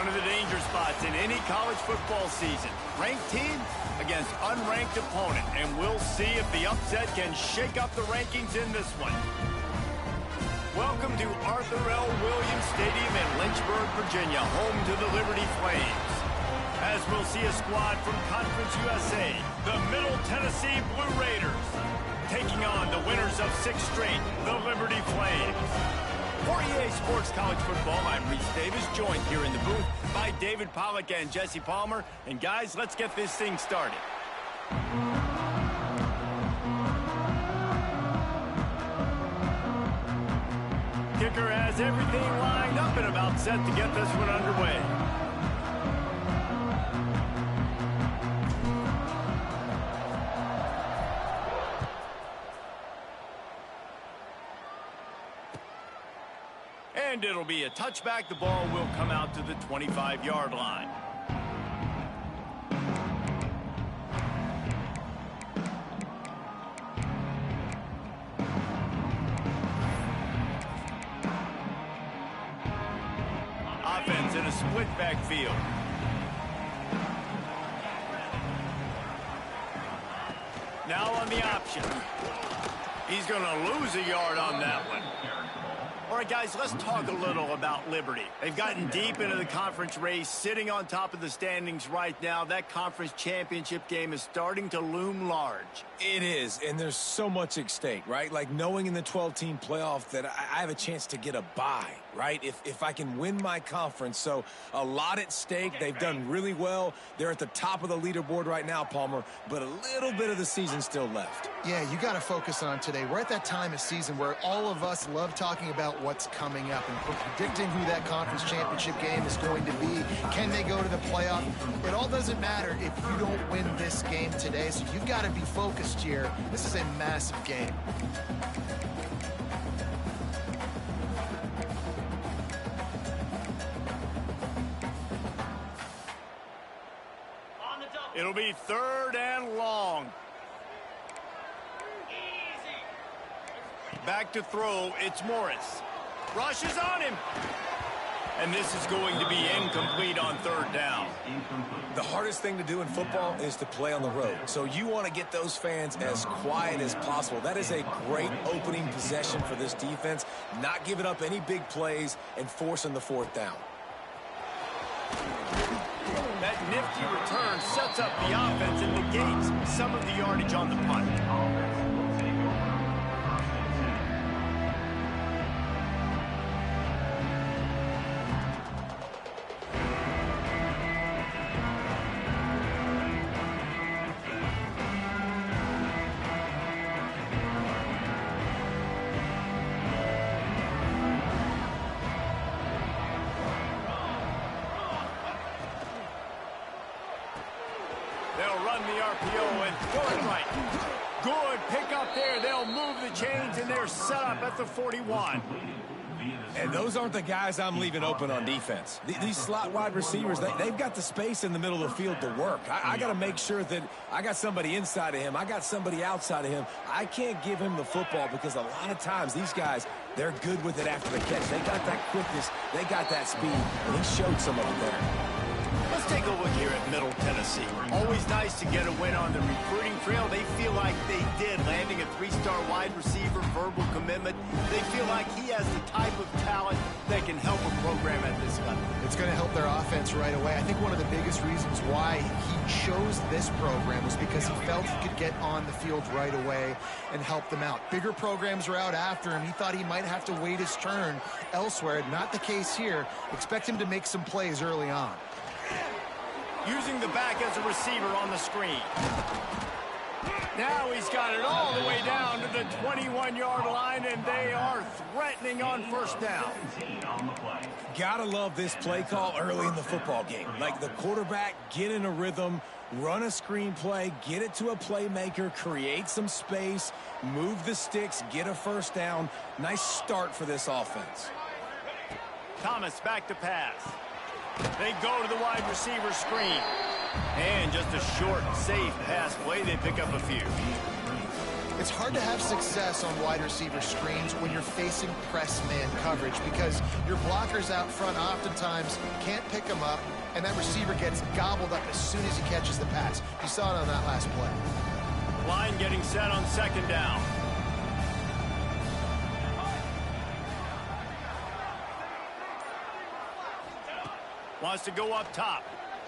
One of the danger spots in any college football season. Ranked team against unranked opponent. And we'll see if the upset can shake up the rankings in this one. Welcome to Arthur L. Williams Stadium in Lynchburg, Virginia, home to the Liberty Flames. As we'll see a squad from Conference USA, the Middle Tennessee Blue Raiders, taking on the winners of 6 straight, the Liberty Flames. For EA Sports College Football, I'm Reese Davis, joined here in the booth by David Pollack and Jesse Palmer. And guys, let's get this thing started. Kicker has everything lined up and about set to get this one underway. And it'll be a touchback. The ball will come out to the 25-yard line. Offense in a split backfield. Now on the option. He's going to lose a yard on that one. All right, guys, let's talk a little about Liberty. They've gotten deep into the conference race, sitting on top of the standings right now. That conference championship game is starting to loom large. It is, and there's so much at stake, right? Like knowing in the 12-team playoff that I have a chance to get a bye, right? If I can win my conference. So a lot at stake. They've done really well. They're at the top of the leaderboard right now, Palmer, but a little bit of the season still left. Yeah, you got to focus on today. We're at that time of season where all of us love talking about what's coming up and predicting who that conference championship game is going to be. Can they go to the playoff? It all doesn't matter if you don't win this game today, so you've got to be focused here. This is a massive game. It'll be 3rd and long. Back to throw, it's Morris. Rushes on him. And this is going to be incomplete on 3rd down. The hardest thing to do in football is to play on the road. So you want to get those fans as quiet as possible. That is a great opening possession for this defense. Not giving up any big plays and forcing the 4th down. That nifty return sets up the offense and negates some of the yardage on the punt. They'll run the RPO and throw it right. Good pick up there. They'll move the chains, and they're set up at the 41. And those aren't the guys I'm leaving open on defense. These slot wide receivers, they've got the space in the middle of the field to work. I got to make sure that I got somebody inside of him. I got somebody outside of him. I can't give him the football because a lot of times these guys, they're good with it after the catch. They got that quickness. They got that speed. And he showed some of it there. Let's take a look here at Middle Tennessee. Always nice to get a win on the recruiting trail. They feel like they did, landing a 3-star wide receiver, verbal commitment. They feel like he has the type of talent that can help a program at this level. It's going to help their offense right away. I think one of the biggest reasons why he chose this program was because he felt he could get on the field right away and help them out. Bigger programs are out after him. He thought he might have to wait his turn elsewhere. Not the case here. Expect him to make some plays early on. Using the back as a receiver on the screen. Now he's got it all the way down to the 21-yard line, and they are threatening on 1st down. Gotta love this play call early in the football game. Like the quarterback, get in a rhythm, run a screen play, get it to a playmaker, create some space, move the sticks, get a 1st down. Nice start for this offense. Thomas back to pass. They go to the wide receiver screen. And just a short, safe pass play. They pick up a few. It's hard to have success on wide receiver screens when you're facing press man coverage because your blockers out front oftentimes can't pick them up, and that receiver gets gobbled up as soon as he catches the pass. You saw it on that last play. Line getting set on second down. Wants to go up top.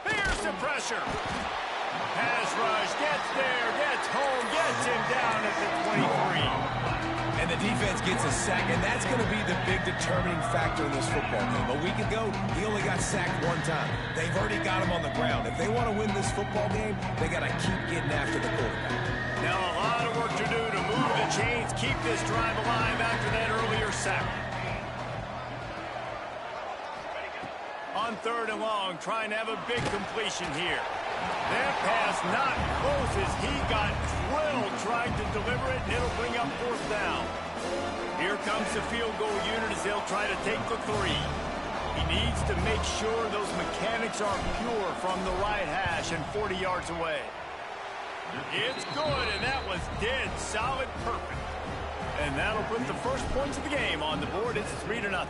Here's the pressure. Pass rush, gets there, gets home, gets him down at the 23. And the defense gets a sack, and that's going to be the big determining factor in this football game. A week ago, he only got sacked one time. They've already got him on the ground. If they want to win this football game, they got to keep getting after the quarterback. Now a lot of work to do to move the chains, keep this drive alive after that earlier sack. On third and long, trying to have a big completion here. That pass not close as he got drilled trying to deliver it, and it'll bring up fourth down. Here comes the field goal unit as they'll try to take the 3. He needs to make sure those mechanics are pure from the right hash and 40 yards away. It's good, and that was dead solid perfect. And that'll put the first points of the game on the board. It's 3-0.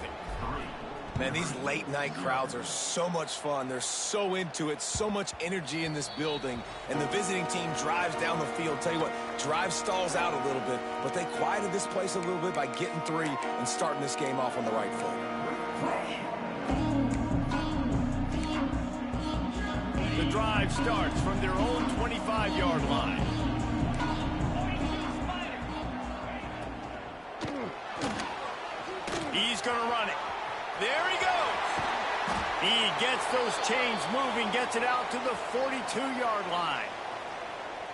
Man, these late-night crowds are so much fun. They're so into it, so much energy in this building. And the visiting team drives down the field. Tell you what, drive stalls out a little bit, but they quieted this place a little bit by getting 3 and starting this game off on the right foot. The drive starts from their own 25-yard line. He's going to run it. There he goes. He gets those chains moving, gets it out to the 42-yard line.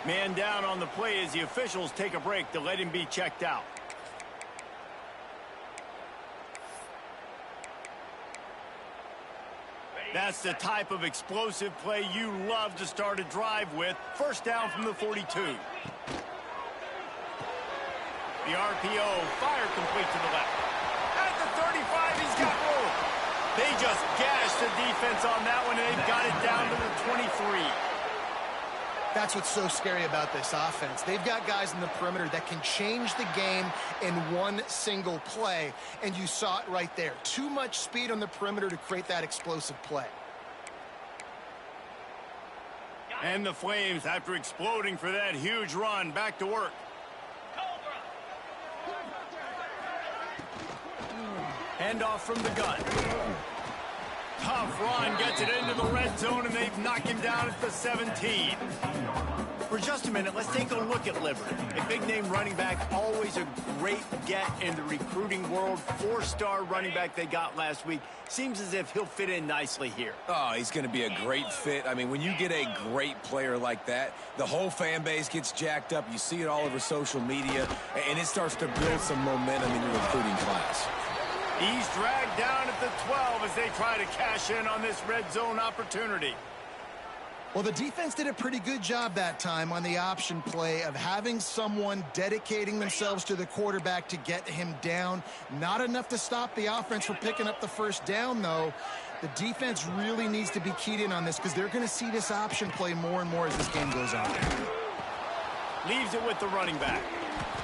Man down on the play as the officials take a break to let him be checked out. That's the type of explosive play you love to start a drive with. First down from the 42. The RPO, fire complete to the left. At the 35, he's got room. They just gashed the defense on that one, and they've got it down to the 23. That's what's so scary about this offense. They've got guys in the perimeter that can change the game in one single play, and you saw it right there. Too much speed on the perimeter to create that explosive play. And the Flames, after exploding for that huge run, back to work. Handoff from the gun. Tough run, gets it into the red zone, and they've knocked him down at the 17. For just a minute, let's take a look at Liberty. A big-name running back, always a great get in the recruiting world. 4-star running back they got last week. Seems as if he'll fit in nicely here. Oh, he's going to be a great fit. I mean, when you get a great player like that, the whole fan base gets jacked up. You see it all over social media, and it starts to build some momentum in your recruiting class. He's dragged down at the 12 as they try to cash in on this red zone opportunity. Well, the defense did a pretty good job that time on the option play of having someone dedicating themselves to the quarterback to get him down. Not enough to stop the offense from picking up the first down, though. The defense really needs to be keyed in on this because they're going to see this option play more and more as this game goes on. Leaves it with the running back.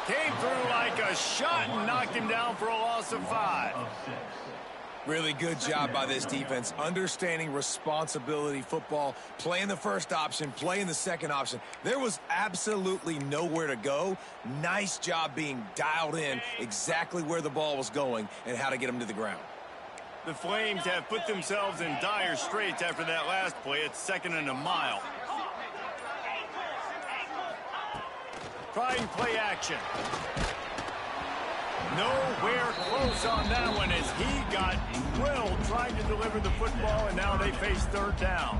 Came through like a shot and knocked him down for a loss of 5. Really good job by this defense, understanding responsibility football, playing the first option, playing the second option. There was absolutely nowhere to go. Nice job being dialed in exactly where the ball was going and how to get them to the ground. The Flames have put themselves in dire straits after that last play. It's 2nd and a mile. Trying play action. Nowhere close on that one as he got drilled trying to deliver the football, and now they face 3rd down.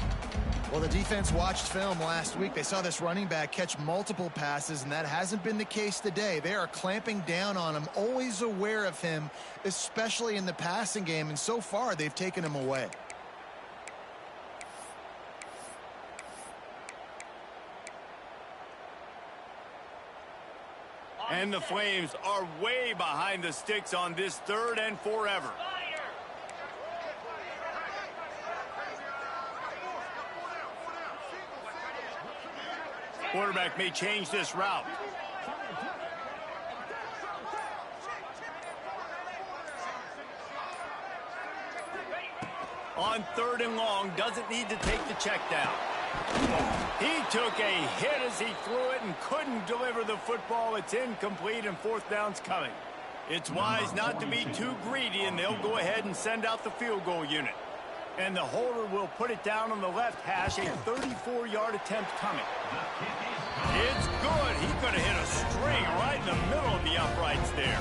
Well, the defense watched film last week. They saw this running back catch multiple passes, and that hasn't been the case today. They are clamping down on him, always aware of him, especially in the passing game, and so far they've taken him away. And the Flames are way behind the sticks on this 3rd and forever. Quarterback may change this route. On 3rd and long, doesn't need to take the check down. He took a hit as he threw it and couldn't deliver the football. It's incomplete, and 4th down's coming. It's wise not to be too greedy, and they'll go ahead and send out the field goal unit. And the holder will put it down on the left hash, a 34-yard attempt coming. It's good. He could have hit a string right in the middle of the uprights there.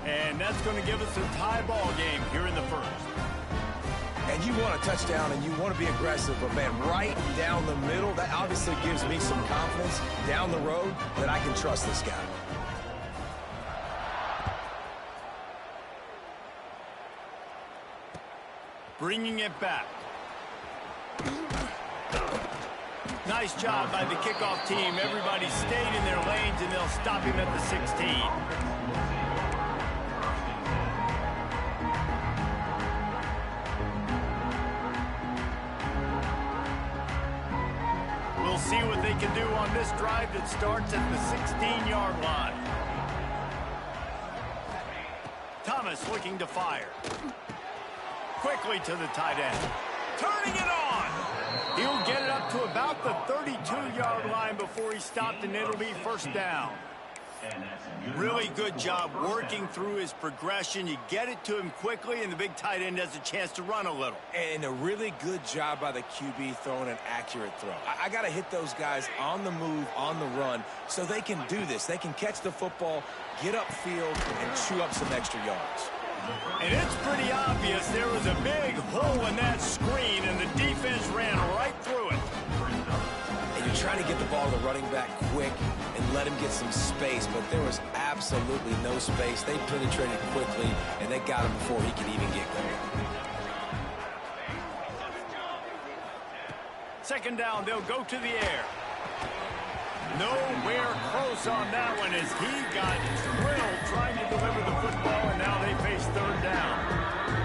And that's going to give us a tie ball game here in the 1st. And you want a touchdown and you want to be aggressive, but man, right down the middle, that obviously gives me some confidence down the road that I can trust this guy. Bringing it back. Nice job by the kickoff team. Everybody stayed in their lanes, and they'll stop him at the 16. We'll see what they can do on this drive that starts at the 16-yard line. Thomas looking to fire. Quickly to the tight end. Turning it on. He'll get it up to about the 32-yard line before he stopped, and it'll be 1st down. Really good job working through his progression. You get it to him quickly, and the big tight end has a chance to run a little. And a really good job by the QB throwing an accurate throw. I got to hit those guys on the move, on the run, so they can do this. They can catch the football, get upfield, and chew up some extra yards. And it's pretty obvious there was a big hole in that screen, and the defense ran right through it. And you're trying to get the ball to the running back quick and let him get some space, but there was absolutely no space. They penetrated quickly, and they got him before he could even get going. 2nd down, they'll go to the air. Nowhere close on that one as he got drilled trying to deliver the football, and now they face 3rd down.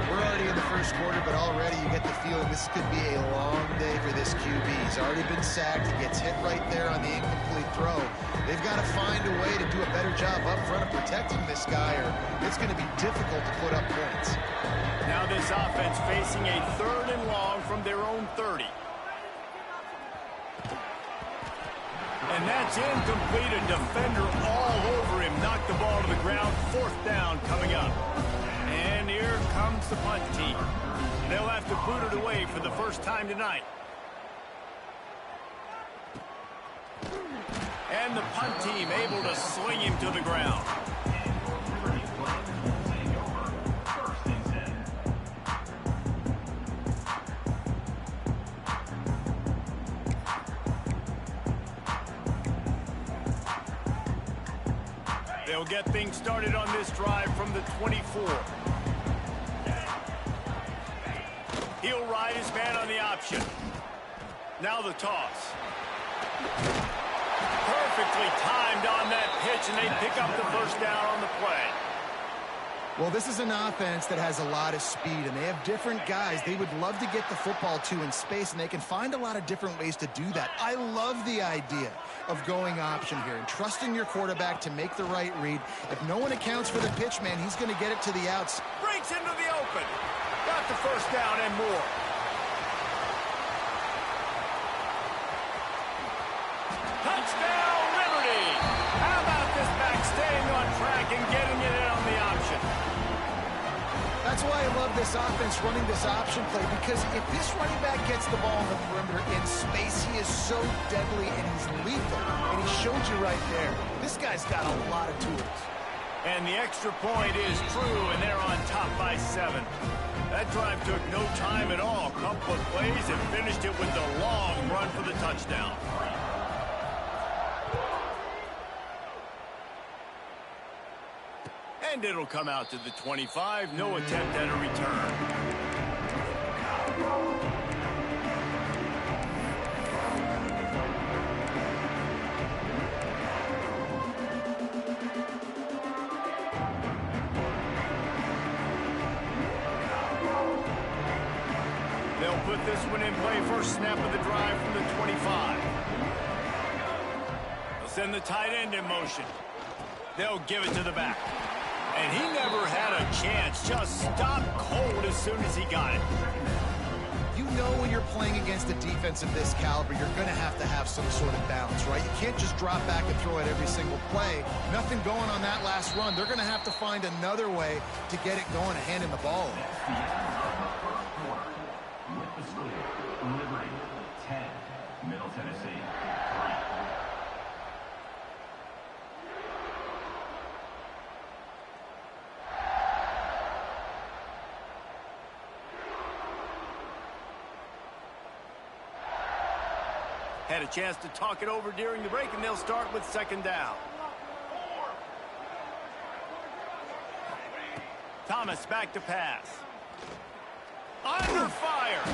We're already in the 1st quarter, but already you get the feeling this could be a long day for this QB. He's already been sacked. He gets hit right there on the incomplete throw. They've got to find a way to do a better job up front of protecting this guy, or it's going to be difficult to put up points. Now this offense facing a 3rd and long from their own 30. And that's incomplete. A defender all over him. Knocked the ball to the ground. 4th down coming up. And here comes the punt team. They'll have to boot it away for the first time tonight. And the punt team able to sling him to the ground. They'll get things started on this drive from the 24. He'll ride his man on the option. Now the toss. Perfectly timed on that pitch, and they pick up the 1st down on the play. Well, this is an offense that has a lot of speed, and they have different guys they would love to get the football to in space, and they can find a lot of different ways to do that. I love the idea of going option here and trusting your quarterback to make the right read. If no one accounts for the pitch, man, he's going to get it to the outs. Breaks into the open. Got the 1st down and more. Touchdown, Liberty! How about this back staying on track and getting it in on the option? That's why I love this offense running this option play, because if this running back gets the ball on the perimeter in space, he is so deadly and he's lethal. And he showed you right there. This guy's got a lot of tools. And the extra point is true, and they're on top by 7. That drive took no time at all. A couple of plays and finished it with the long run for the touchdown. And it'll come out to the 25. No attempt at a return. They'll put this one in play. First snap of the drive from the 25. They'll send the tight end in motion. They'll give it to the back. And he never had a chance. Just stopped cold as soon as he got it. you know when you're playing against a defense of this caliber, you're going to have some sort of balance, right? You can't just drop back and throw it every single play. Nothing going on that last run. They're going to have to find another way to get it going and handing the ball in. With the score, Liberty 10, Middle Tennessee 3. Had a chance to talk it over during the break, and they'll start with second down. Thomas back to pass. Under fire.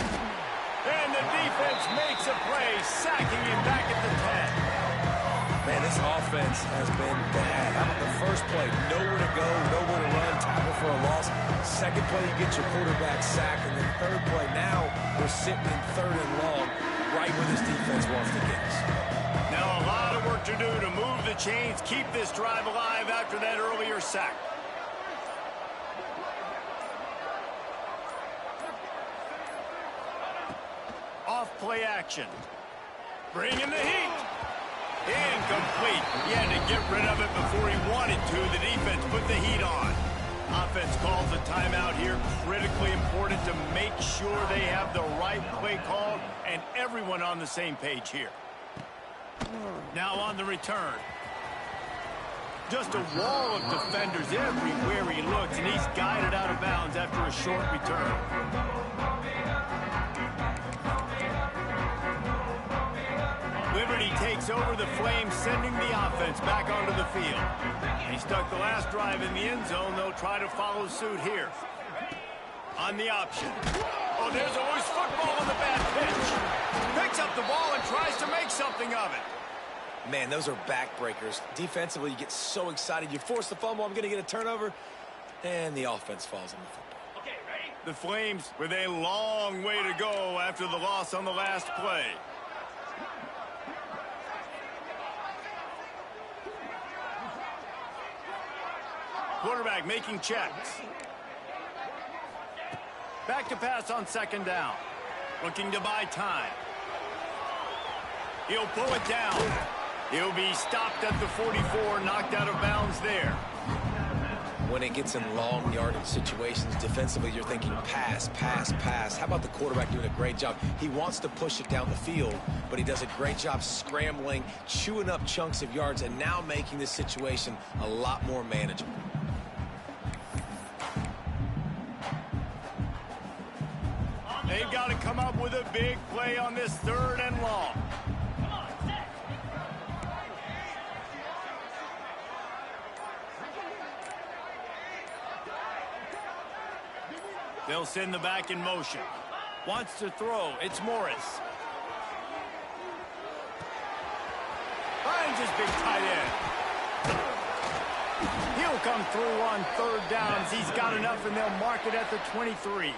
And the defense makes a play, sacking him back at the 10. Man, this offense has been bad. How about the first play? Nowhere to go, nowhere to run, tackle for a loss. Second play, you get your quarterback sacked. And then third play, now we're sitting in third and long, right where this defense wants to get us. Now a lot of work to do to move the chains, keep this drive alive after that earlier sack. Off play action. Bringing the heat. Incomplete. He had to get rid of it before he wanted to. The defense put the heat on. Offense calls a timeout here. Critically important to make sure they have the right play called and everyone on the same page here. Now on the return. Just a wall of defenders everywhere he looks, and he's guided out of bounds after a short return. Liberty takes over the Flames, sending the offense back onto the field. He stuck the last drive in the end zone. They'll try to follow suit here. On the option. Oh, there's always football on the bad pitch. Picks up the ball and tries to make something of it. Man, those are backbreakers. Defensively, you get so excited. You force the fumble, I'm going to get a turnover, and the offense falls on the football. Okay, ready? The Flames with a long way to go after the loss on the last play. Quarterback making checks. Back to pass on second down. Looking to buy time. He'll pull it down. He'll be stopped at the 44, knocked out of bounds there. When it gets in long yardage situations, defensively, you're thinking pass, pass, pass. How about the quarterback doing a great job? He wants to push it down the field, but he does a great job scrambling, chewing up chunks of yards, and now making this situation a lot more manageable. They've got to come up with a big play on this third and long. They'll send the back in motion. Wants to throw. It's Morris. Finds his big tight end. He'll come through on third downs. He's got enough, and they'll mark it at the 23.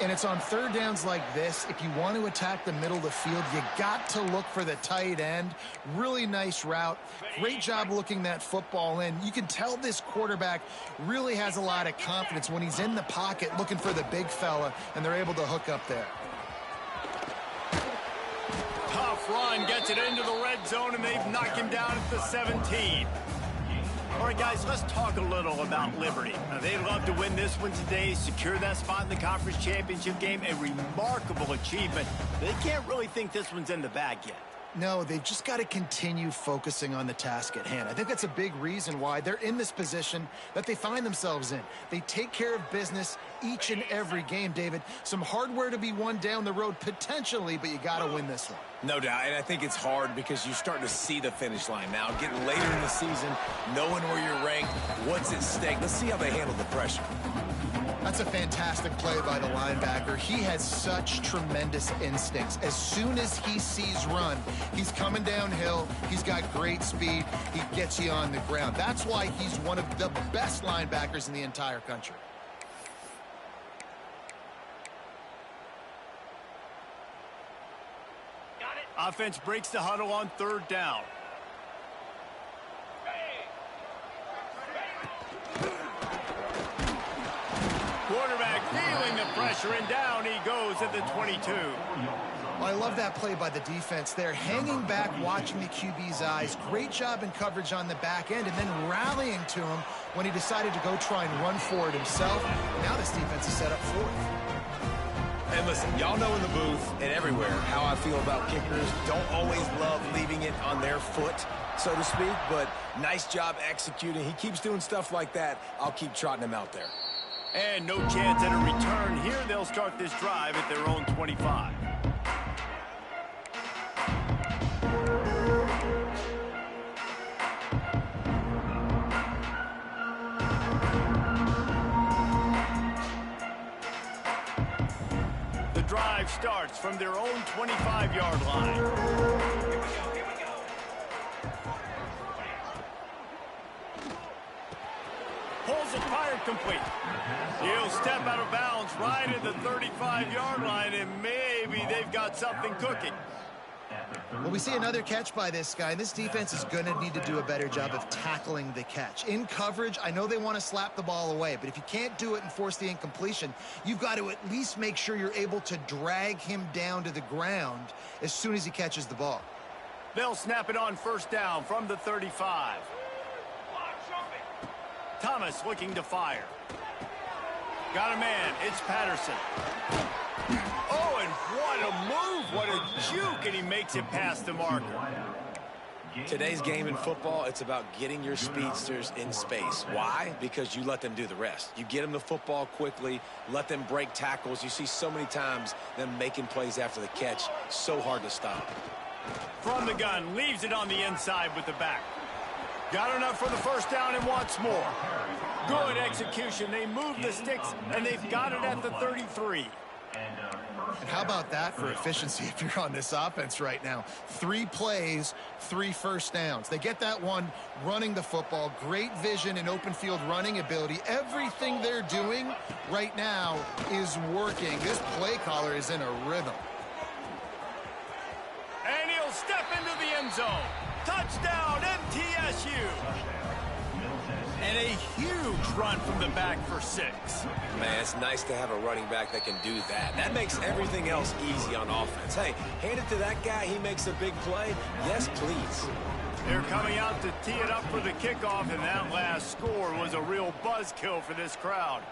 And it's on third downs like this. If you want to attack the middle of the field, you got to look for the tight end. Really nice route. Great job looking that football in. You can tell this quarterback really has a lot of confidence when he's in the pocket looking for the big fella, and they're able to hook up there. Tough run, gets it into the red zone, and they've knocked him down at the 17. All right, guys, let's talk a little about Liberty. Now, they'd love to win this one today, secure that spot in the conference championship game, a remarkable achievement. They can't really think this one's in the bag yet. No, they've just got to continue focusing on the task at hand. I think that's a big reason why they're in this position that they find themselves in. They take care of business each and every game, David. Some hardware to be won down the road potentially, but you got to win this one. No doubt, and I think it's hard because you're starting to see the finish line now. Getting later in the season, knowing where you're ranked, what's at stake. Let's see how they handle the pressure. That's a fantastic play by the linebacker. He has such tremendous instincts. As soon as he sees run, he's coming downhill. He's got great speed. He gets you on the ground. That's why he's one of the best linebackers in the entire country. Offense breaks the huddle on third down. Quarterback feeling the pressure. pressure, and down he goes at the 22. Well, I love that play by the defense there. Hanging back, watching the QB's eyes. Great job in coverage on the back end, and then rallying to him when he decided to go try and run for it himself. Now this defense is set up fourth. And listen, y'all know in the booth and everywhere how I feel about kickers. Don't always love leaving it on their foot, so to speak, but nice job executing. He keeps doing stuff like that. I'll keep trotting him out there. And no chance at a return here. They'll start this drive at their own 25. The drive starts from their own 25-yard line. Pulls it, fired complete. He'll step out of bounds right at the 35-yard line, and maybe they've got something cooking. Well, we see another catch by this guy. This defense is going to need to do a better job of tackling the catch. In coverage, I know they want to slap the ball away, but if you can't do it and force the incompletion, you've got to at least make sure you're able to drag him down to the ground as soon as he catches the ball. They'll snap it on first down from the 35. Thomas looking to fire. Got a man. It's Patterson. Oh, and what a move. What a juke. And he makes it past the marker. Today's game in football, it's about getting your speedsters in space. Why? Because you let them do the rest. You get them the football quickly, let them break tackles. You see so many times them making plays after the catch. So hard to stop. From the gun, leaves it on the inside with the back. Got enough for the first down and wants more. Good execution. They move the sticks, and they've got it at the 33. And how about that for efficiency if you're on this offense right now? 3 plays, 3 first downs. They get that one running the football. Great vision and open field running ability. Everything they're doing right now is working. This play caller is in a rhythm. And he'll step into the end zone. Touchdown, MTSU. And a huge run from the back for 6. Man, it's nice to have a running back that can do that. That makes everything else easy on offense. Hey, hand it to that guy. He makes a big play. Yes, please. They're coming out to tee it up for the kickoff, and that last score was a real buzzkill for this crowd.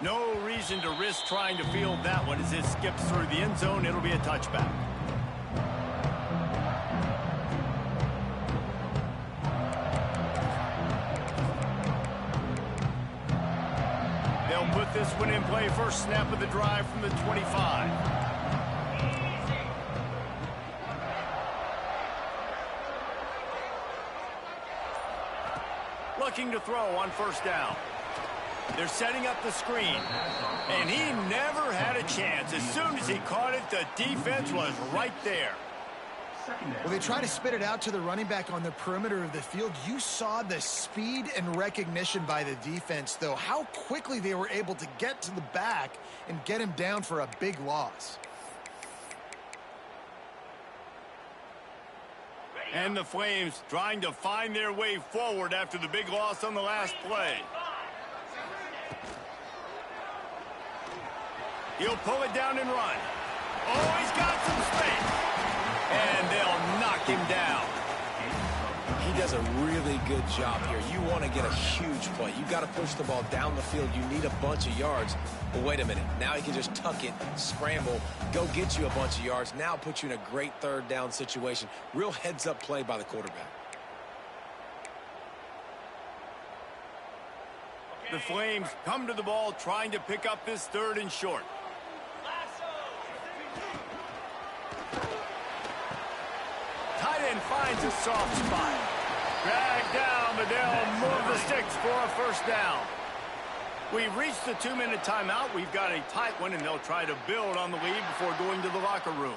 No reason to risk trying to field that one as it skips through the end zone. It'll be a touchback. They'll put this one in play. First snap of the drive from the 25. Looking to throw on first down. They're setting up the screen. And he never had a chance. As soon as he caught it, the defense was right there. Well, they try to spit it out to the running back on the perimeter of the field. You saw the speed and recognition by the defense, though. How quickly they were able to get to the back and get him down for a big loss. And the Flames trying to find their way forward after the big loss on the last play. He'll pull it down and run. Oh, he's got some space. And they'll knock him down. He does a really good job here. You want to get a huge play. You got to push the ball down the field. You need a bunch of yards. But wait a minute. Now he can just tuck it, scramble, go get you a bunch of yards. Now put you in a great third down situation. Real heads-up play by the quarterback. The Flames come to the ball trying to pick up this 3rd and short. Tight end finds a soft spot. Dragged down, but they'll move the sticks for a first down. We've reached the 2-minute timeout. We've got a tight one, and they'll try to build on the lead before going to the locker room.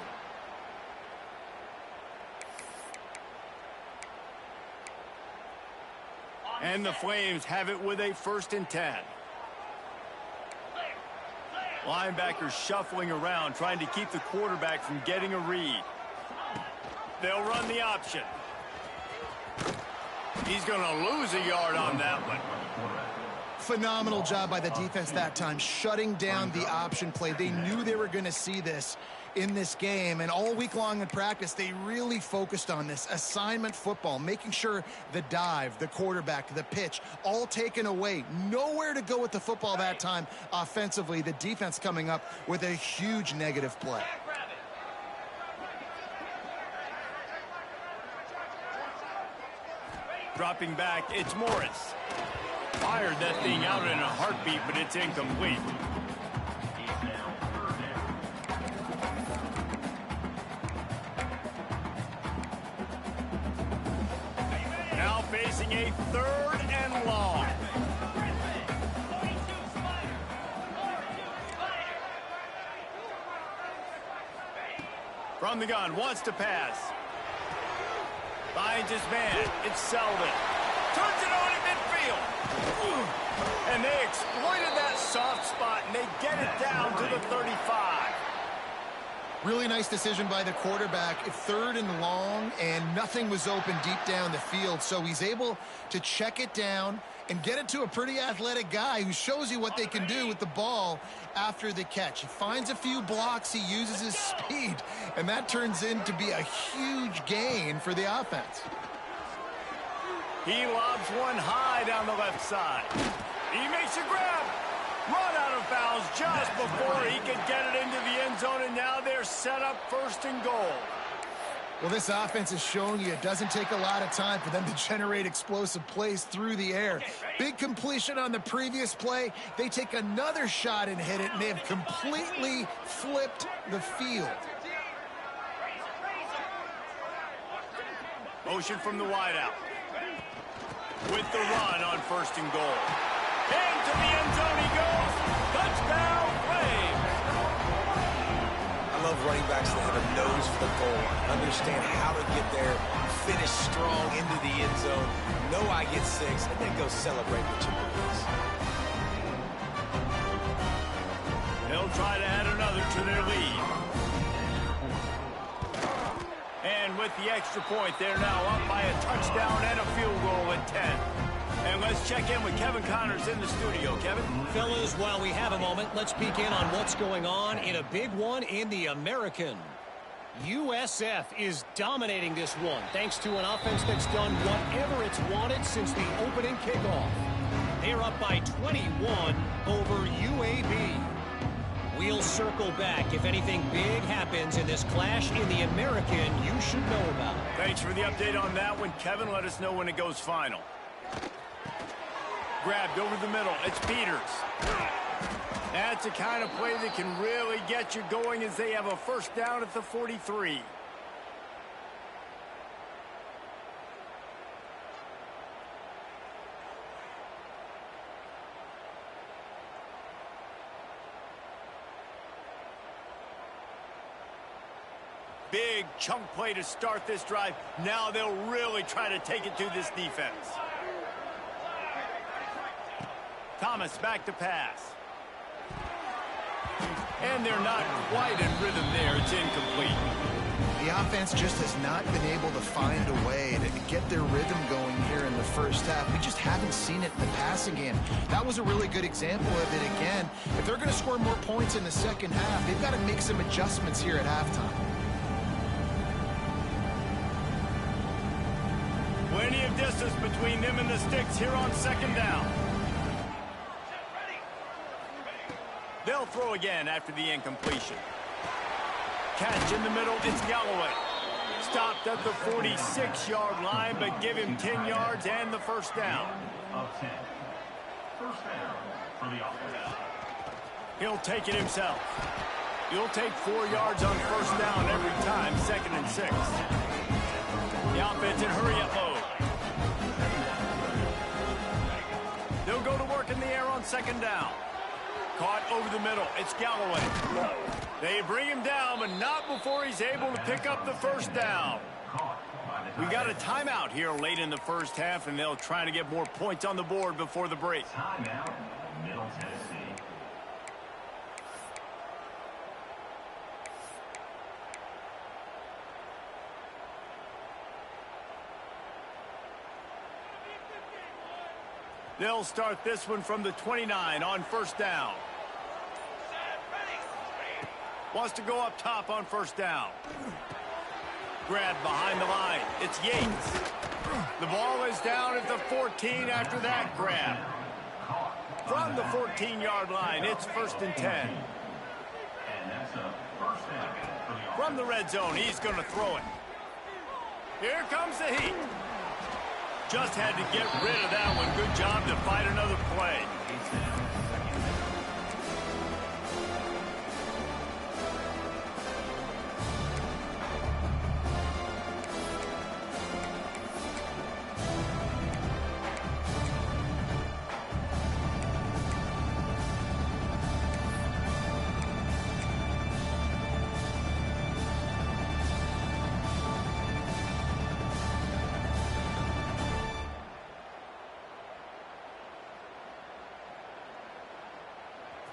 And the Flames have it with a 1st and 10. Linebackers shuffling around, trying to keep the quarterback from getting a read. They'll run the option. He's going to lose a yard on that one. Phenomenal job by the defense that time, shutting down the option play. They knew they were going to see this in this game, and all week long in practice, they really focused on this assignment football, making sure the dive, the quarterback, the pitch, all taken away. Nowhere to go with the football that time offensively. The defense coming up with a huge negative play. Dropping back, it's Morris. Fired that thing out in a heartbeat, but it's incomplete. Now facing a 3rd and long. From the gun, wants to pass. Finds his man. It's Selden. Turns it on in midfield. And they exploited that soft spot, and they get it down to the 35. Really nice decision by the quarterback. 3rd and long, and nothing was open deep down the field. So he's able to check it down and get it to a pretty athletic guy who shows you what they can do with the ball after the catch. He finds a few blocks, he uses his speed, and that turns into be a huge gain for the offense. He lobs one high down the left side. He makes a grab. Run out of bounds just before he could get it into the end zone, and now they're set up 1st and goal. Well, this offense is showing you it doesn't take a lot of time for them to generate explosive plays through the air. Big completion on the previous play. They take another shot and hit it, and they have completely flipped the field. Motion from the wideout. With the run on 1st and goal. Into the end zone he goes. Touchdown, Flames. I love running backs that have a nose for the goal line. Understand how to get there, finish strong into the end zone, know I get 6, and then go celebrate with your boys. They'll try to add another to their lead. And with the extra point, they're now up by a touchdown and a field goal at 10. And let's check in with Kevin Connors in the studio. Kevin? Fellas, while we have a moment, let's peek in on what's going on in a big one in the American. USF is dominating this one thanks to an offense that's done whatever it's wanted since the opening kickoff. They're up by 21 over UAB. We'll circle back if anything big happens in this clash in the American you should know about. Thanks for the update on that one, Kevin. Let us know when it goes final. Grabbed over the middle. It's Peters. That's the kind of play that can really get you going as they have a 1st down at the 43. Big chunk play to start this drive. Now they'll really try to take it to this defense. Thomas back to pass. And they're not quite in rhythm there. It's incomplete. The offense just has not been able to find a way to get their rhythm going here in the 1st half. We just haven't seen it in the passing game. That was a really good example of it again. If they're going to score more points in the 2nd half, they've got to make some adjustments here at halftime. Plenty of distance between them and the sticks here on 2nd down. They'll throw again after the incompletion. Catch in the middle, it's Galloway. Stopped at the 46-yard line, but give him 10 yards and the 1st down. Of 10. 1st down for the offense. He'll take it himself. He'll take 4 yards on 1st down every time, 2nd and 6. The offense in hurry-up mode. They'll go to work in the air on 2nd down. Caught over the middle. It's Galloway. They bring him down, but not before he's able to pick up the 1st down. We got a timeout here late in the 1st half, and they'll try to get more points on the board before the break. Timeout, Middle Tennessee. They'll start this one from the 29 on first down. Wants to go up top on first down. Grab behind the line. It's Yates. The ball is down at the 14 after that grab. From the 14-yard line, it's 1st and 10. From the red zone, he's going to throw it. Here comes the heat. Just had to get rid of that one. Good job to fight another play.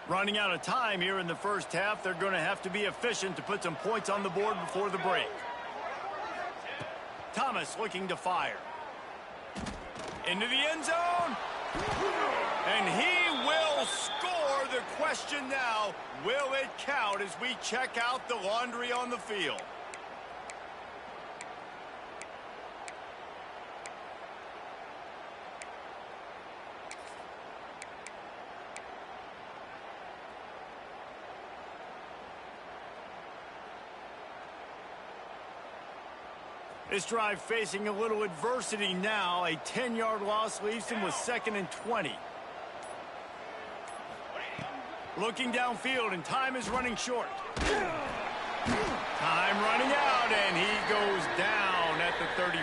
Running out of time here in the first half. They're going to have to be efficient to put some points on the board before the break. Thomas looking to fire. Into the end zone. And he will score. The question now, will it count as we check out the laundry on the field? This drive facing a little adversity now. A 10-yard loss leaves him with 2nd and 20. Looking downfield, and time is running short. Time running out, and he goes down at the 34.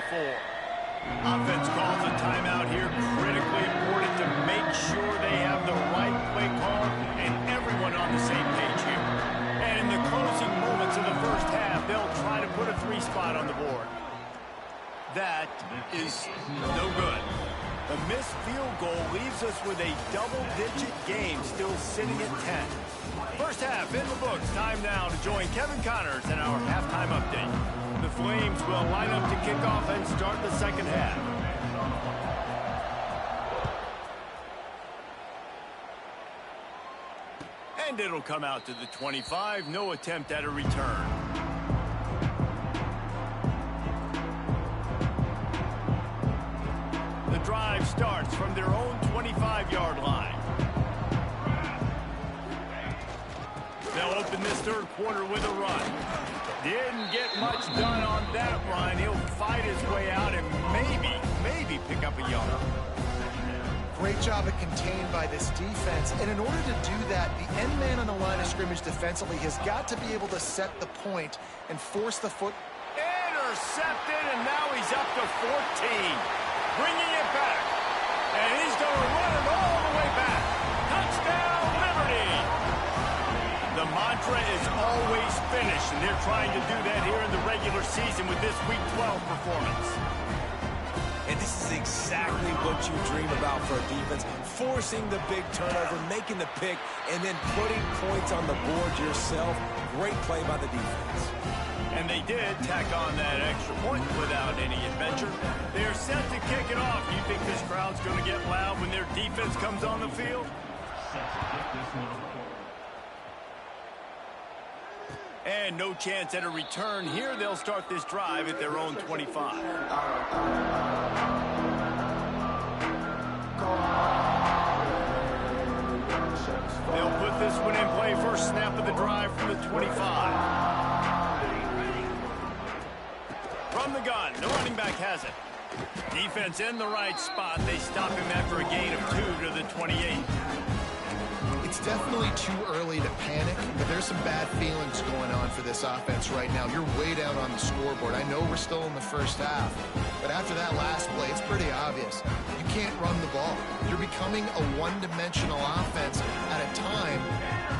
Offense calls a timeout here. Critically important to make sure they have the right play call and everyone on the same page here. And in the closing moments of the first half, they'll try to put a 3 spot on the board. That is no good. The missed field goal leaves us with a double-digit game still sitting at 10. First half in the books. Time now to join Kevin Connors in our halftime update. The Flames will line up to kick off and start the second half. And it'll come out to the 25. No attempt at a return. The drive starts from their own 25-yard line. They'll open this third quarter with a run. Didn't get much done on that run. He'll fight his way out and maybe pick up a yard. Great job at contained by this defense. And in order to do that, the end man on the line of scrimmage defensively has got to be able to set the point and force the foot. Intercepted, and now he's up to 14. Bringing it back. And he's going to run it all the way back. Touchdown, Liberty. The mantra is always finish, and they're trying to do that here in the regular season with this Week 12 performance. And this is exactly what you dream about for a defense. Forcing the big turnover, making the pick, and then putting points on the board yourself. Great play by the defense. And they did tack on that extra point without any adventure. They're set to kick it off. You think this crowd's going to get loud when their defense comes on the field? And no chance at a return here. They'll start this drive at their own 25. They'll put this one in play. First snap of the drive from the 25. From the gun, the running back has it. Defense in the right spot. They stop him after a gain of 2 to the 28. It's definitely too early to panic, but there's some bad feelings going on for this offense right now. You're way down on the scoreboard. I know we're still in the first half, but after that last play, it's pretty obvious. You can't run the ball. You're becoming a one-dimensional offense at a time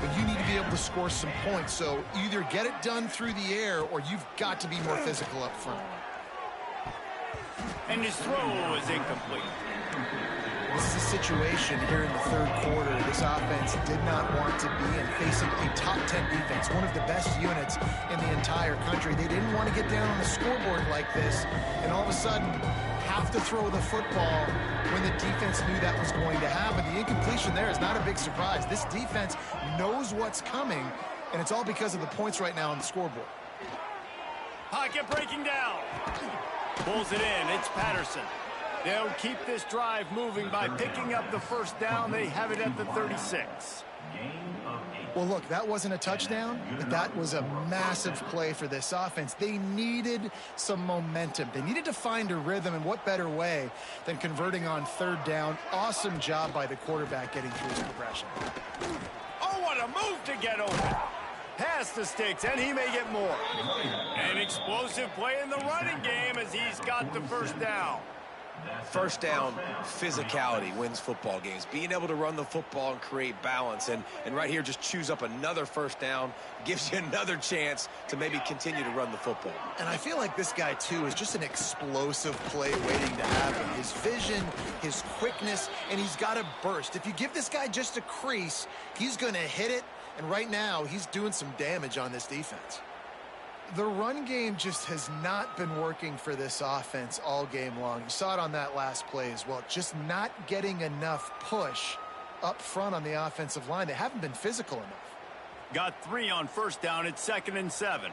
when you need to be able to score some points. So either get it done through the air or you've got to be more physical up front. And his throw is incomplete. This is a situation here in the third quarter this offense did not want to be in, facing a top 10 defense, one of the best units in the entire country. They didn't want to get down on the scoreboard like this, and all of a sudden have to throw the football when the defense knew that was going to happen. The incompletion there is not a big surprise. This defense knows what's coming, and it's all because of the points right now on the scoreboard. Pocket breaking down. Pulls it in. It's Patterson. They'll keep this drive moving by picking up the first down. They have it at the 36. Well, look, that wasn't a touchdown, but that was a massive play for this offense. They needed some momentum. They needed to find a rhythm, and what better way than converting on third down. Awesome job by the quarterback getting through his progression. Oh, what a move to get open. Past the sticks, and he may get more. An explosive play in the running game as he's got the first down. First down, physicality wins football games. Being able to run the football and create balance. And right here, just choose up another first down, gives you another chance to maybe continue to run the football. And I feel like this guy, too, is just an explosive play waiting to happen. His vision, his quickness, and he's got a burst. If you give this guy just a crease, he's going to hit it. And right now, he's doing some damage on this defense. The run game just has not been working for this offense all game long. You saw it on that last play as well. Just not getting enough push up front on the offensive line. They haven't been physical enough. Got 3 on first down. It's 2nd and 7.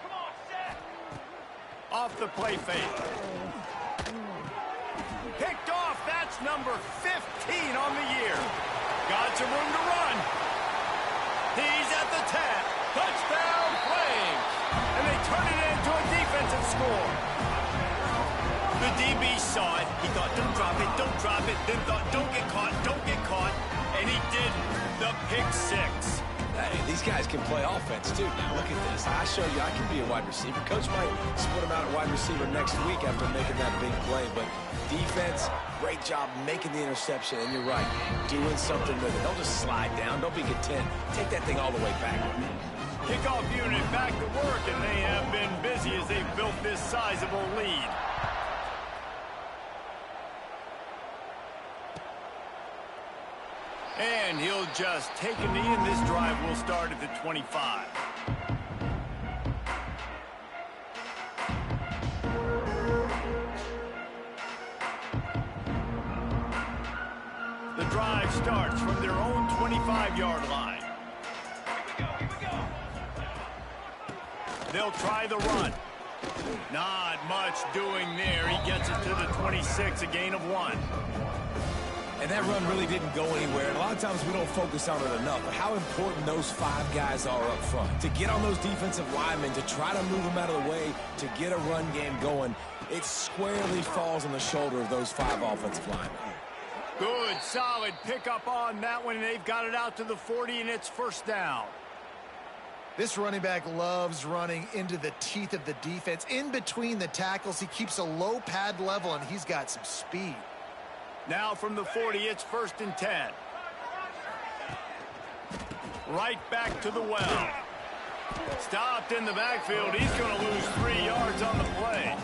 Come on, set. Off the play fake. Picked off. That's number 15 on the year. Got some room to run. He's at the 10. Touchdown Flames. And they turn it into a defensive score. The DB saw it. He thought, don't drop it. Then thought, don't get caught. And he did the pick 6. Hey, these guys can play offense, too. Now, look at this. I show you I can be a wide receiver. Coach might split him out at wide receiver next week after making that big play. But defense, great job making the interception. And you're right, doing something with it. Don't just slide down. Don't be content. Take that thing all the way back. Kickoff unit back to work, and they have been busy as they've built this sizable lead. And he'll just take a knee, and this drive will start at the 25. The drive starts from their own 25-yard line. They'll try the run. Not much doing there. He gets it to the 26, a gain of 1. And that run really didn't go anywhere. And a lot of times we don't focus on it enough. But how important those 5 guys are up front. To get on those defensive linemen, to try to move them out of the way, to get a run game going, it squarely falls on the shoulder of those 5 offensive linemen. Good, solid pickup on that one. And they've got it out to the 40, and it's first down. This running back loves running into the teeth of the defense. In between the tackles, he keeps a low pad level, and he's got some speed. Now from the 40, it's 1st and 10. Right back to the well. Stopped in the backfield. He's going to lose 3 yards on the play.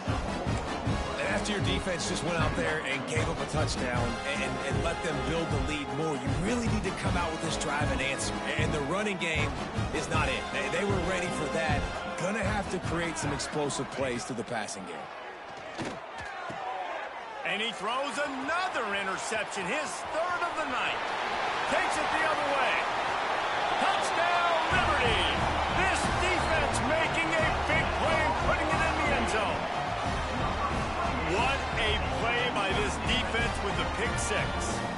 And after your defense just went out there and gave up a touchdown and let them build the lead more, you really need to come out with this drive and answer. And the running game is not it. They were ready for that. Gonna have to create some explosive plays through the passing game. And he throws another interception, his 3rd of the night. Takes it the other way. Touchdown, Liberty. This defense making a big play and putting it in the end zone. What a play by this defense with the pick 6.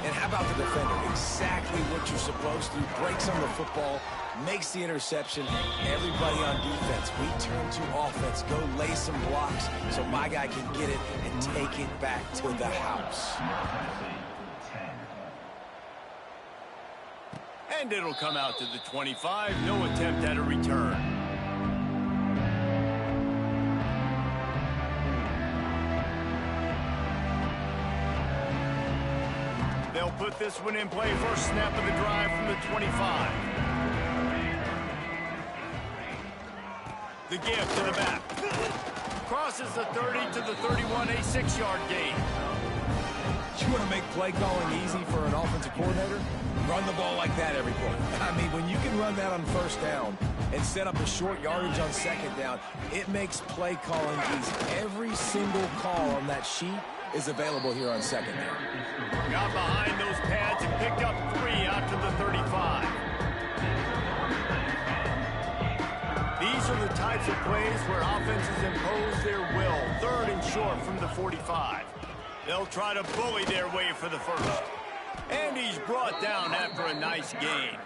And how about the defender? Exactly what you're supposed to. Breaks on the football, makes the interception. Everybody on defense, we turn to offense. Go lay some blocks so my guy can get it and take it back to the house. And it'll come out to the 25. No attempt at a return. They'll put this one in play. First snap of the drive from the 25. The give to the back. Crosses the 30 to the 31, a 6-yard gain. You want to make play calling easy for an offensive coordinator? Run the ball like that every play. I mean, when you can run that on first down and set up a short yardage on second down, it makes play calling easy. Every single call on that sheet is available here on second down. Got behind those pads and picked up 3 out to the 35. These are the types of plays where offenses impose their will. 3rd and short from the 45. They'll try to bully their way for the first. And he's brought down after a nice gain.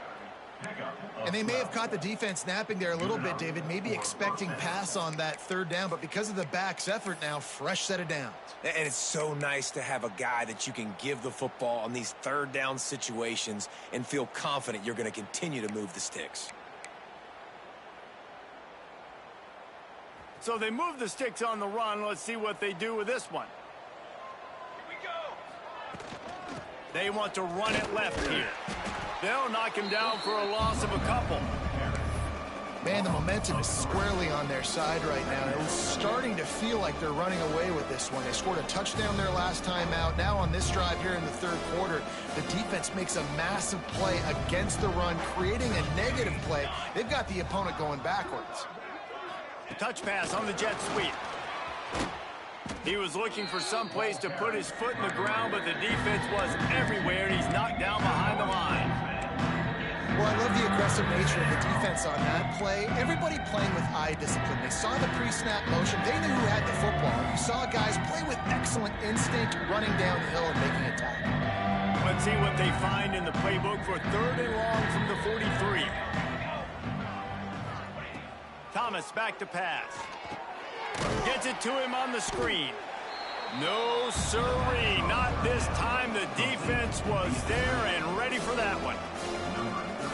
And they may have caught the defense napping there a little bit, David, maybe expecting pass on that 3rd down, but because of the back's effort now, fresh set of downs. And it's so nice to have a guy that you can give the football on these 3rd down situations and feel confident you're going to continue to move the sticks. So they move the sticks on the run. Let's see what they do with this one. They want to run it left here. They'll knock him down for a loss of a couple. Man, the momentum is squarely on their side right now. It was starting to feel like they're running away with this one. They scored a touchdown their last time out. Now on this drive here in the 3rd quarter, the defense makes a massive play against the run, creating a negative play. They've got the opponent going backwards. Touch pass on the jet sweep. He was looking for some place to put his foot in the ground, but the defense was everywhere, and he's knocked down behind the line. Well, I love the aggressive nature of the defense on that play. Everybody playing with eye discipline. They saw the pre-snap motion. They knew who had the football. You saw guys play with excellent instinct, running downhill and making a tackle. Let's see what they find in the playbook for 3rd and long from the 43. Thomas back to pass. Gets it to him on the screen. No sirree, not this time. The defense was there and ready for that one.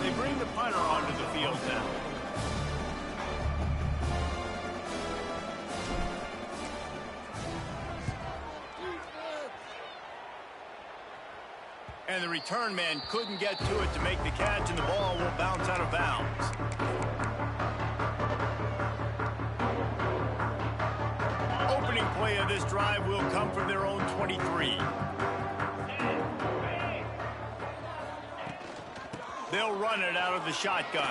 They bring the punter onto the field now. And the return man couldn't get to it to make the catch, and the ball will bounce out of bounds. Opening play of this drive will come from their own 23. They'll run it out of the shotgun.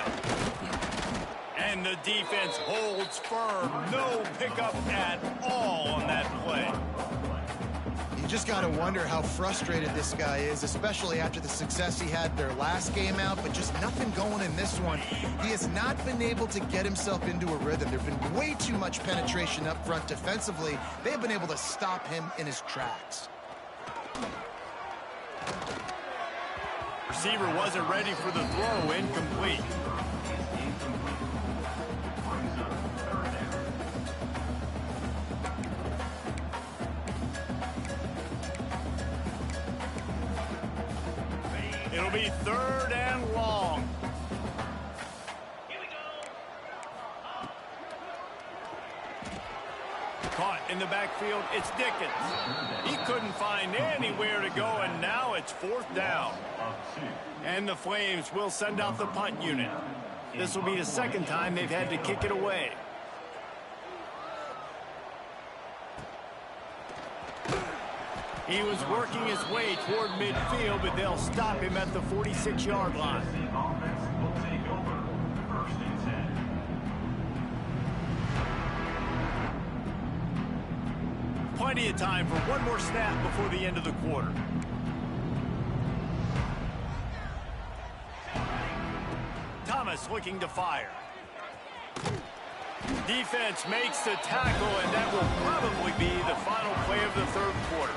And the defense holds firm. No pickup at all on that play. You just got to wonder how frustrated this guy is, especially after the success he had their last game out, but just nothing going in this one. He has not been able to get himself into a rhythm. There's been way too much penetration up front defensively. They've been able to stop him in his tracks. Receiver wasn't ready for the throw, incomplete. It'll be 3rd and long. Caught in the backfield, it's Dickens. He couldn't find anywhere to go, and now it's 4th down. And the Flames will send out the punt unit. This will be the 2nd time they've had to kick it away. He was working his way toward midfield, but they'll stop him at the 46-yard line. Plenty of time for one more snap before the end of the quarter. Thomas looking to fire. Defense makes the tackle, and that will probably be the final play of the 3rd quarter.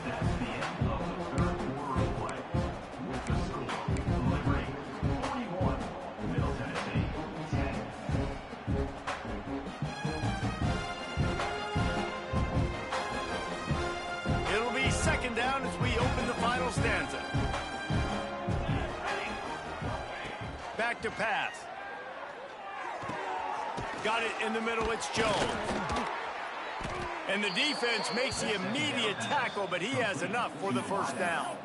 That's the end of the 3rd quarter of play. With the score, delivering 41, Middle Tennessee 10. It'll be 2nd down as we open the final stanza. Back to pass. Got it in the middle, it's Jones. And the defense makes the immediate tackle, but he has enough for the 1st down.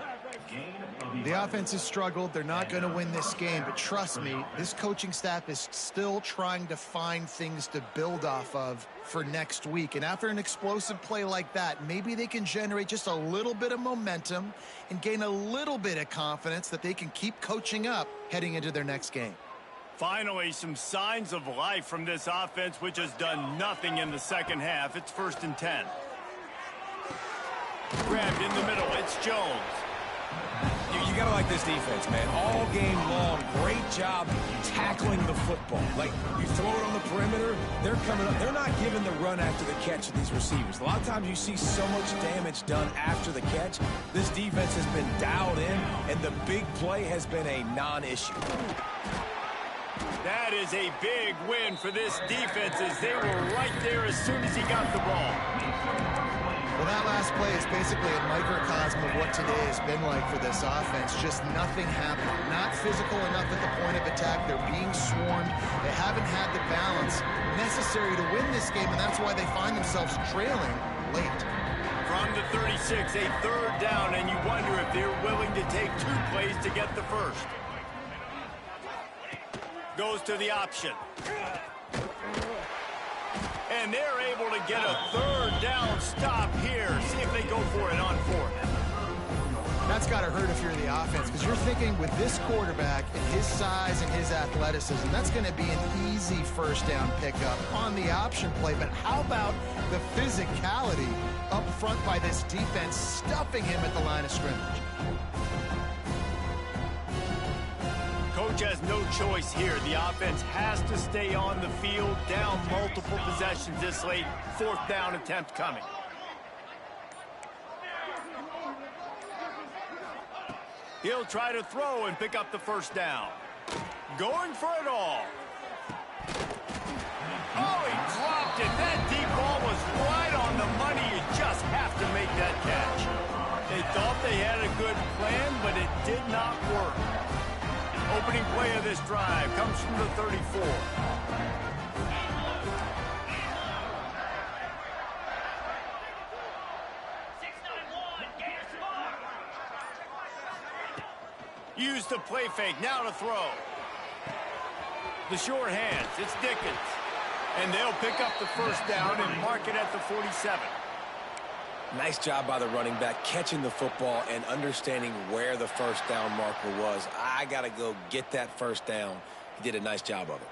The offense has struggled. They're not going to win this game, but trust me, this coaching staff is still trying to find things to build off of for next week. And after an explosive play like that, maybe they can generate just a little bit of momentum and gain a little bit of confidence that they can keep coaching up heading into their next game. Finally, some signs of life from this offense, which has done nothing in the second half. It's 1st and 10. Grabbed in the middle. It's Jones. You got to like this defense, man. All game long, great job tackling the football. Like, you throw it on the perimeter, they're coming up. They're not giving the run after the catch to these receivers. A lot of times you see so much damage done after the catch. This defense has been dialed in, and the big play has been a non-issue. That is a big win for this defense as they were right there as soon as he got the ball. Well, that last play is basically a microcosm of what today has been like for this offense. Just nothing happened. Not physical enough at the point of attack. They're being swarmed. They haven't had the balance necessary to win this game, and that's why they find themselves trailing late. From the 36, a 3rd down, and you wonder if they're willing to take 2 plays to get the first. Goes to the option. And they're able to get a 3rd down stop here. See if they go for it on 4th. That's got to hurt if you're the offense, because you're thinking with this quarterback and his size and his athleticism, that's going to be an easy 1st down pickup on the option play. But how about the physicality up front by this defense, stuffing him at the line of scrimmage? Coach has no choice here. The offense has to stay on the field, down multiple possessions this late. 4th down attempt coming. He'll try to throw and pick up the 1st down. Going for it all. Oh, he dropped it. That deep ball was right on the money. You just have to make that catch. They thought they had a good plan, but it did not work. Opening play of this drive comes from the 34. Use the play fake, now to throw. The short hands, it's Dickens. And they'll pick up the 1st down and mark it at the 47. Nice job by the running back, catching the football and understanding where the 1st down marker was. I got to go get that 1st down. He did a nice job of it.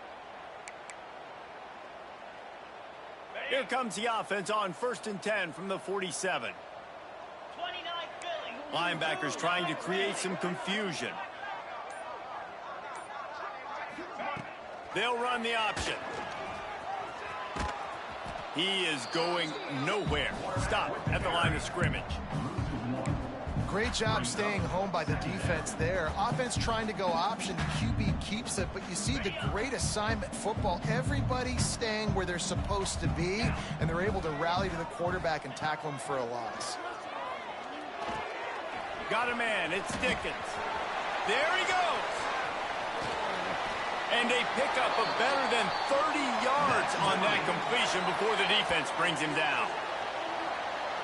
Here comes the offense on 1st and 10 from the 47. Linebackers trying to create some confusion. They'll run the option. He is going nowhere. Stop at the line of scrimmage. Great job staying home by the defense there. Offense trying to go option. The QB keeps it, but you see the great assignment football. Everybody staying where they're supposed to be, and they're able to rally to the quarterback and tackle him for a loss. Got a man. It's Dickens. There he goes. And a pickup of better than 30 yards on that completion before the defense brings him down.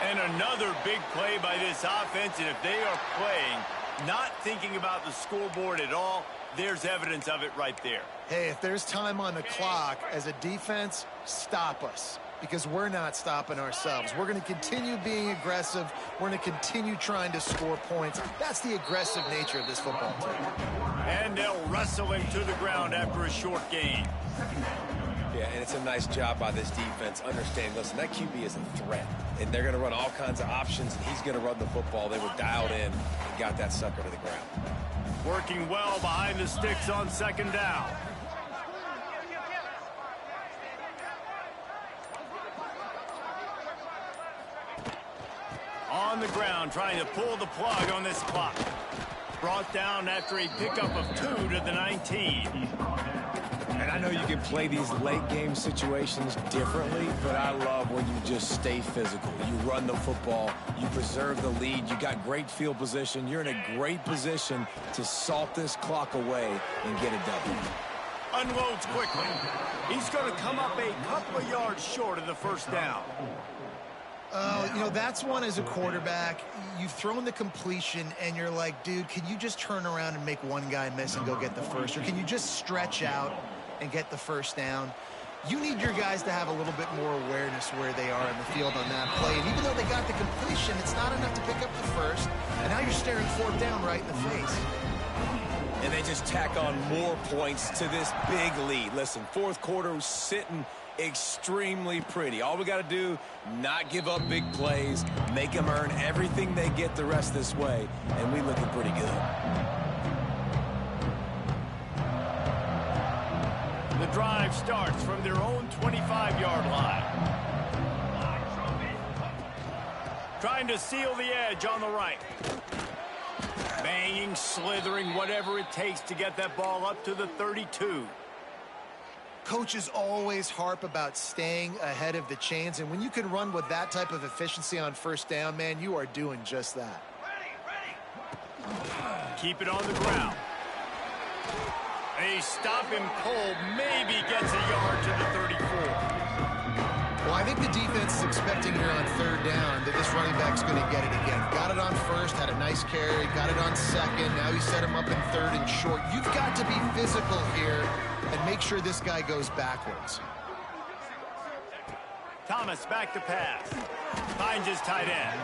And another big play by this offense, and if they are playing, not thinking about the scoreboard at all, there's evidence of it right there. Hey, if there's time on the clock, as a defense, stop us. Because we're not stopping ourselves. We're going to continue being aggressive. We're going to continue trying to score points. That's the aggressive nature of this football team. And they'll wrestle him to the ground after a short gain. Yeah, and it's a nice job by this defense understanding, listen, that QB is a threat. And they're going to run all kinds of options, and he's going to run the football. They were dialed in and got that sucker to the ground. Working well behind the sticks on 2nd down. On the ground, trying to pull the plug on this clock. Brought down after a pickup of 2 to the 19. And I know you can play these late game situations differently, but I love when you just stay physical. You run the football, you preserve the lead, you got great field position, you're in a great position to salt this clock away and get a W. Unloads quickly. He's going to come up a couple of yards short of the 1st down. That's one as a quarterback. You've thrown the completion, and you're like, dude, can you just turn around and make one guy miss and go get the first? Or can you just stretch out and get the first down? You need your guys to have a little bit more awareness where they are in the field on that play. And even though they got the completion, it's not enough to pick up the first. And now you're staring fourth down right in the face. And they just tack on more points to this big lead. Listen, fourth quarter was sitting extremely pretty. All we got to do, not give up big plays, make them earn everything they get the rest this way, and we looking pretty good. The drive starts from their own 25-yard line. Trying to seal the edge on the right. Banging, slithering, whatever it takes to get that ball up to the 32. Coaches always harp about staying ahead of the chains, and when you can run with that type of efficiency on first down, man, you are doing just that. Keep it on the ground. They stop him cold, maybe gets a yard to the 34. Well, I think the defense is expecting here on third down that this running back's going to get it again. Got it on first, had a nice carry, got it on second. Now you set him up in third and short. You've got to be physical here and make sure this guy goes backwards. Thomas back to pass. Finds his tight end.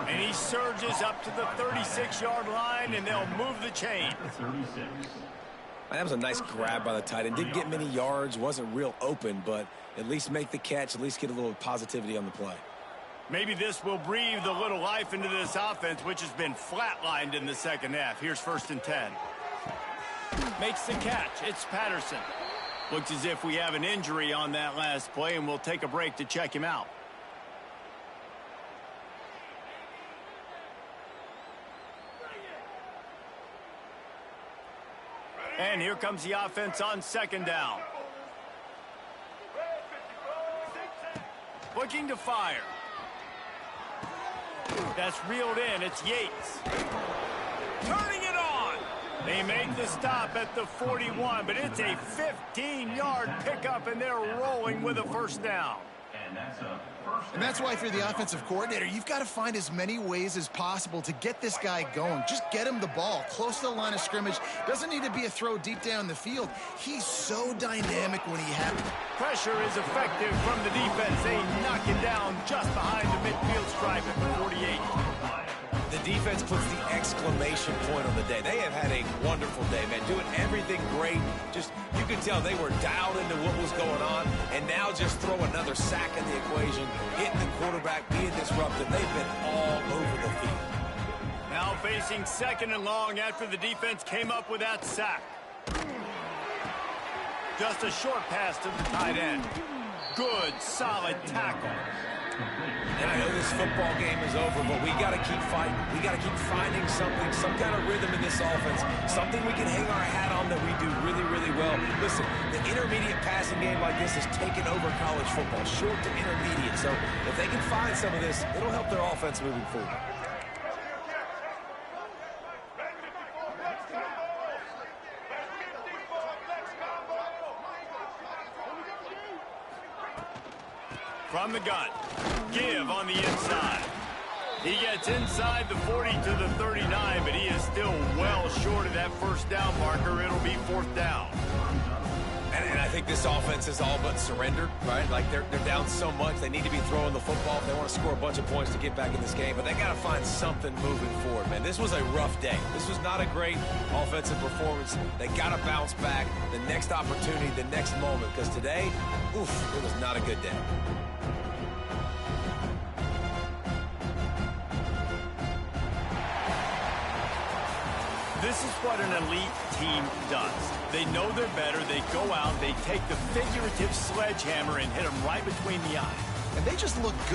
And he surges up to the 36-yard line, and they'll move the chain. 36. That was a nice grab by the tight end. Didn't get many yards, wasn't real open, but at least make the catch, at least get a little positivity on the play. Maybe this will breathe a little life into this offense, which has been flatlined in the second half. Here's 1st and 10. Makes the catch. It's Patterson. Looks as if we have an injury on that last play, and we'll take a break to check him out. And here comes the offense on 2nd down. Looking to fire. That's reeled in. It's Yates. Turning it on. They make the stop at the 41, but it's a 15-yard pickup, and they're rolling with a first down. And that's why, if you're the offensive coordinator, you've got to find as many ways as possible to get this guy going. Just get him the ball close to the line of scrimmage. Doesn't need to be a throw deep down the field. He's so dynamic when he has it. Pressure is effective from the defense. They knock it down just behind the midfield stripe at the 48. The defense puts the exclamation point on the day. They have had a wonderful day, man. Doing everything great. Just, you could tell they were dialed into what was going on, and now just throw another sack in the equation, hitting the quarterback, being disruptive. They've been all over the field. Now facing 2nd and long after the defense came up with that sack. Just a short pass to the tight end. Good, solid tackle. And I know this football game is over, but we got to keep fighting. We got to keep finding something, some kind of rhythm in this offense, something we can hang our hat on that we do really, really well. Listen, the intermediate passing game like this has taken over college football, short to intermediate. So if they can find some of this, it'll help their offense moving forward. From the gun. Give on the inside. He gets inside the 40 to the 39, but he is still well short of that first down marker. It'll be 4th down. And I think this offense is all but surrendered, right? Like they're down so much, they need to be throwing the football if they want to score a bunch of points to get back in this game. But they got to find something moving forward, man. This was a rough day. This was not a great offensive performance. They got to bounce back the next opportunity, the next moment, because today, oof, it was not a good day. This is what an elite team does. They know they're better. They go out. They take the figurative sledgehammer and hit them right between the eyes. And they just look good.